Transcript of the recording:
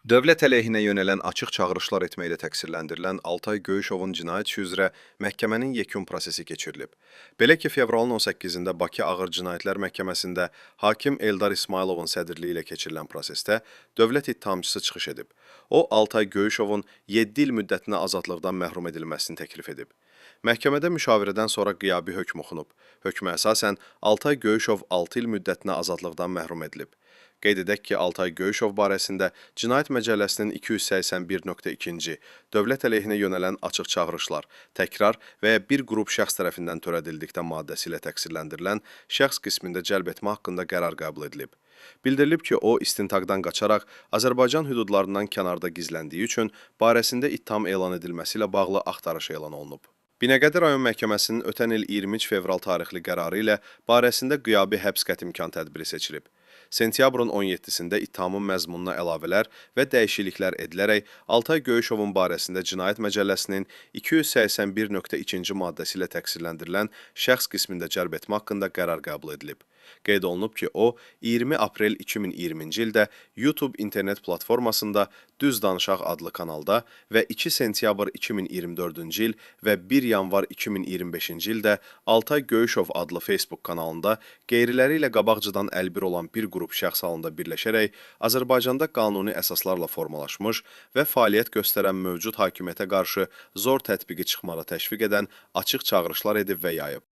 Dövlət əleyhinə yönələn açıq çağırışlar etməklə təqsirləndirilən Altay Göyüşovun cinayət işi üzrə məhkəmənin yekun prosesi keçirilib. Belə ki, fevralın 18-də Bakı Ağır Cinayətlər Məhkəməsində hakim Eldar İsmayılovun sədrliyi ilə keçirilən prosesdə dövlət ittihamçısı çıxış edib. O, Altay Göyüşovun 7 il müddətinə azadlıqdan məhrum edilməsini təklif edib. Məhkəmədə müşavirədən sonra qiyabi hökm oxunub. Hökmə əsasən Altay Göyüşov 6 il müddətinə azadlıqdan məhrum edilib. Qeyd edək ki, Altay Göyüşov barəsində Cinayət Məcəlləsinin 281.2-ci dövlət əleyhinə yönələn açıq çağırışlar, təkrar və ya bir qrup şəxs tərəfindən törədildikdə maddəsi ilə təqsirləndirilən şəxs qismində cəlb etmə haqqında qərar qəbul edilib. Bildirilib ki, o istintaqdan qaçaraq Azərbaycan hüdudlarından kənarda gizləndiyi üçün barəsində ittiham elan edilməsi ilə bağlı axtarış elan olunub. Binəqədi rayon məhkəməsinin ötən il 23 fevral tarixli qərarı ilə barəsində qiyabi həbs qətimkan tədbiri seçilib. Sentyabrın 17-sində ittihamın məzmununa əlavələr və dəyişikliklər edilərək Altay Göyüşovun barəsində Cinayət Məcəlləsinin 281.2-ci maddəsi ilə təqsirləndirilən şəxs qismində cəlb etmə haqqında qərar qəbul edilib. Qeyd olunub ki, o 20 aprel 2020-ci ildə YouTube internet platformasında Düz Danışaq adlı kanalda və 2 sentyabr 2024-cü il və 1 yanvar 2025-ci ildə Altay Göyüşov adlı Facebook kanalında qeyriləri ilə qabaqcadan əlbir olan bir qrup şəxs halında birləşərək Azərbaycanda qanuni əsaslarla formalaşmış və fəaliyyət göstərən mövcud hakimiyyətə qarşı zor tətbiqi çıxmağa təşviq edən açıq çağırışlar edib və yayıb.